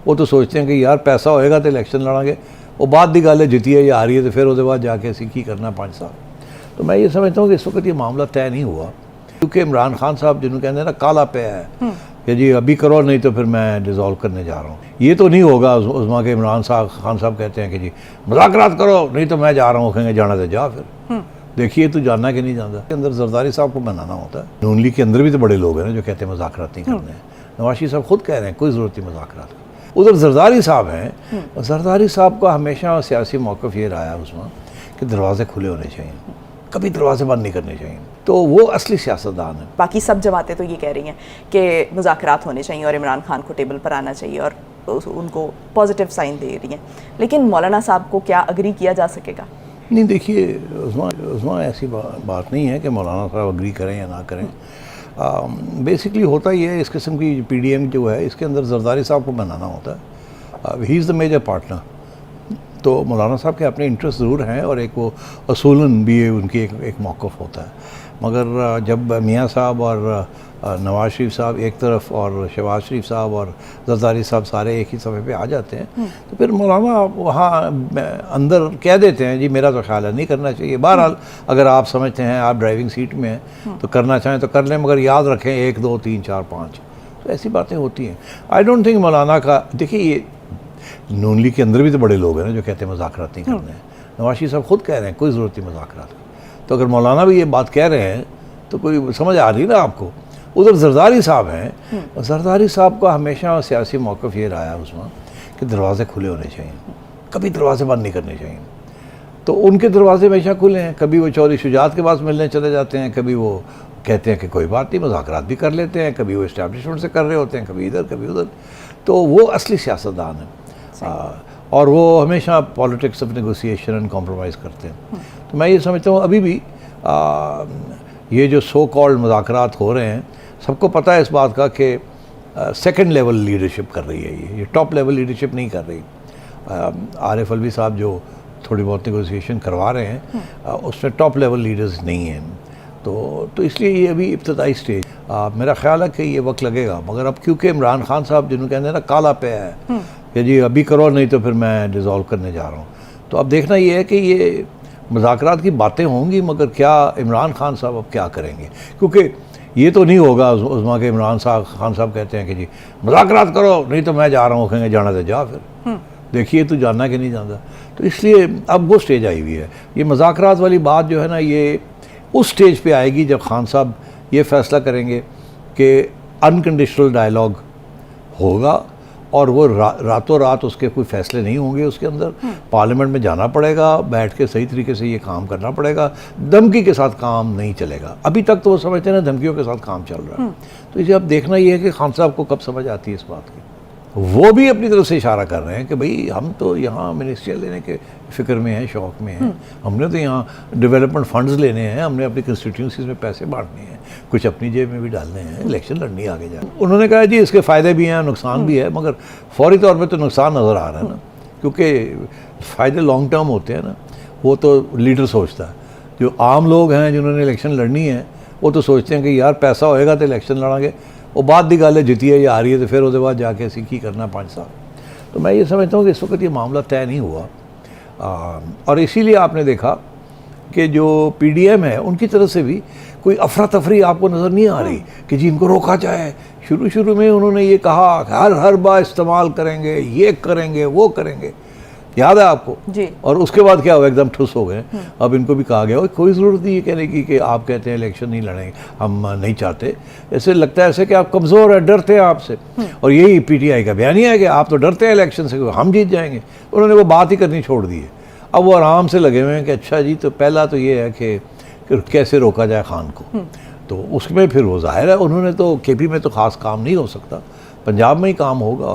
वो तो सोचते हैं कि यार पैसा होएगा तो इलेक्शन लड़ांगे, वो बात की गल है जिती है या आ रही है तो फिर उसके बाद जाके असी की करना 5 साल। तो मैं ये समझता हूँ कि इस वक्त ये मामला तय नहीं हुआ, क्योंकि इमरान खान साहब जिन्होंने कहते हैं ना काला पे है कि जी अभी करो नहीं तो फिर मैं डिज़ोल्व करने जा रहा हूँ। ये तो नहीं होगा उस्मा के इमरान खान साहब कहते हैं कि जी मुज़ाकरात करो नहीं तो मैं जा रहा हूँ, कहेंगे जाना तो जा फिर। देखिए तू जानना कि नहीं जानता, के अंदर जरदारी साहब को बनाना होता है। नून लीग के अंदर भी तो बड़े लोग हैं ना जो कहते हैं मुज़ाकरात नहीं करने हैं। नवाज शरीफ साहब खुद कह रहे हैं कोई ज़रूरत नहीं मुज़ाकरात की। उधर जरदारी साहब हैं, जरदारी साहब का हमेशा सियासी मौक़िफ़ ये रहा है उसमें कि दरवाजे खुले होने चाहिए, कभी दरवाजे बंद नहीं करने चाहिए। तो वो असली सियासतदान है। बाकी सब जमातें तो ये कह रही हैं कि मुज़ाकरात होने चाहिए और इमरान खान को टेबल पर आना चाहिए और उनको पॉजिटिव साइन दे रही हैं, लेकिन मौलाना साहब को क्या अग्री किया जा सकेगा? नहीं, देखिए उस्मा ऐसी बात नहीं है कि मौलाना साहब अग्री करें या ना करें। बेसिकली होता ही है इस किस्म की PDM जो है इसके अंदर जरदारी साहब को बनाना होता है। He is the major partner. तो मौलाना साहब के अपने इंटरेस्ट ज़रूर हैं और एक वो असूलन भी उनकी एक मौक़िफ़ होता है, मगर जब मियाँ साहब और नवाज शरीफ साहब एक तरफ और शहबाज शरीफ साहब और जरदारी साहब सारे एक ही सफ़े पे आ जाते हैं तो फिर मौलाना वहाँ अंदर कह देते हैं जी मेरा तो ख्याल है नहीं करना चाहिए। बहरहाल अगर आप समझते हैं आप ड्राइविंग सीट में हैं तो करना चाहें तो कर लें, मगर याद रखें 1 2 3 4 5, तो ऐसी बातें होती हैं। आई डोंट थिंक मौलाना का, देखिए ये नून लीग के अंदर भी तो बड़े लोग हैं ना जो कहते हैं मुज़ाकरात नहीं करने हैं। नवाज शरीफ साहब खुद कह रहे हैं कोई ज़रूरत नहीं मुज़ाकरात की। तो अगर मौलाना भी ये बात कह रहे हैं तो कोई समझ आ रही ना आपको। उधर जरदारी साहब हैं, जरदारी साहब का हमेशा सियासी मौक़िफ़ ये रहा है उसमें कि दरवाजे खुले होने चाहिए, कभी दरवाजे बंद नहीं करने चाहिए। तो उनके दरवाजे हमेशा खुले हैं, कभी वो चौधरी शुजात के पास मिलने चले जाते हैं, कभी वो कहते हैं कि कोई बात नहीं मुज़ाकरात भी कर लेते हैं, कभी वो इस्टेब्लिशमेंट से कर रहे होते हैं, कभी इधर कभी उधर। तो वो असली सियासतदान है और वो हमेशा politics of negotiation and compromise करते हैं। तो मैं ये समझता हूँ अभी भी ये जो सो कॉल्ड मुज़ाकरात हो रहे हैं सबको पता है इस बात का कि सेकंड लेवल लीडरशिप कर रही है, ये टॉप लेवल लीडरशिप नहीं कर रही। आरिफ अलवी साहब जो थोड़ी बहुत नेगोशिएशन करवा रहे हैं उसमें टॉप लेवल लीडर्स नहीं हैं। तो इसलिए ये अभी इब्तदाई स्टेज, मेरा ख्याल है कि ये वक्त लगेगा, मगर अब क्योंकि इमरान खान साहब जिन्होंने कहते हैं ना काला पे है कि जी अभी करो नहीं तो फिर मैं डिज़ोल्व करने जा रहा हूँ, तो अब देखना ये है कि ये मुज़ाकरात की बातें होंगी मगर क्या इमरान खान साहब अब क्या करेंगे, क्योंकि ये तो नहीं होगा उस्मा के इमरान खान साहब कहते हैं कि जी मुज़ाकरात करो नहीं तो मैं जा रहा हूँ, कहेंगे जाना तो जा फिर। देखिए तू जानना कि नहीं जानता। तो इसलिए अब वो स्टेज आई हुई है। ये मुज़ाकरात वाली बात जो है ना ये उस स्टेज पे आएगी जब खान साहब ये फ़ैसला करेंगे कि अनकंडीशनल डायलॉग होगा और वो रातों रात उसके कोई फ़ैसले नहीं होंगे उसके अंदर। पार्लियामेंट में जाना पड़ेगा, बैठ के सही तरीके से ये काम करना पड़ेगा, धमकी के साथ काम नहीं चलेगा। अभी तक तो वो समझते हैं ना धमकियों के साथ काम चल रहा है। तो इसे अब देखना ये है कि खान साहब को कब समझ आती है इस बात की। वो भी अपनी तरफ से इशारा कर रहे हैं कि भाई हम तो यहाँ मिनिस्ट्रियल लेने के फ़िक्र में हैं, शौक़ में हैं, हमने तो यहाँ डेवलपमेंट फंड्स लेने हैं, हमने अपनी कंस्टिट्यूंसीज़ में पैसे बांटने हैं, कुछ अपनी जेब में भी डालने हैं, इलेक्शन लड़नी आगे जाए। उन्होंने कहा जी इसके फ़ायदे भी हैं नुकसान भी है, मगर फौरी तौर पर तो नुकसान नज़र आ रहा है ना, क्योंकि फ़ायदे लॉन्ग टर्म होते हैं ना, वो तो लीडर सोचता है। जो आम लोग हैं जिन्होंने इलेक्शन लड़नी है वो तो सोचते हैं कि यार पैसा होएगा तो इलेक्शन लड़ांगे, वो बात की गल है जिती है या आ रही है तो फिर उसके बाद जाके असी की करना 5 साल। तो मैं ये समझता हूँ कि इस वक्त ये मामला तय नहीं हुआ और इसीलिए आपने देखा कि जो PDM है उनकी तरफ से भी कोई अफरा तफरी आपको नज़र नहीं आ रही कि जी इनको रोका जाए। शुरू में उन्होंने ये कहा हर बार इस्तेमाल करेंगे, ये करेंगे वो करेंगे, याद है आपको जी। और उसके बाद क्या हुआ, एकदम ठुस हो गए। अब इनको भी कहा गया कोई ज़रूरत नहीं है कहने की कि आप कहते हैं इलेक्शन नहीं लड़ेंगे, हम नहीं चाहते। ऐसे लगता है ऐसे कि आप कमज़ोर है, डरते हैं आपसे। और यही PTI का बयान है कि आप तो डरते हैं इलेक्शन से, हम जीत जाएंगे। उन्होंने वो बात ही करनी छोड़ दी है। अब वो आराम से लगे हुए हैं कि अच्छा जी तो पहला तो ये है कि कैसे रोका जाए खान को। तो उसमें फिर वो जाहिर है उन्होंने तो KP में तो ख़ास काम नहीं हो सकता, पंजाब में ही काम होगा।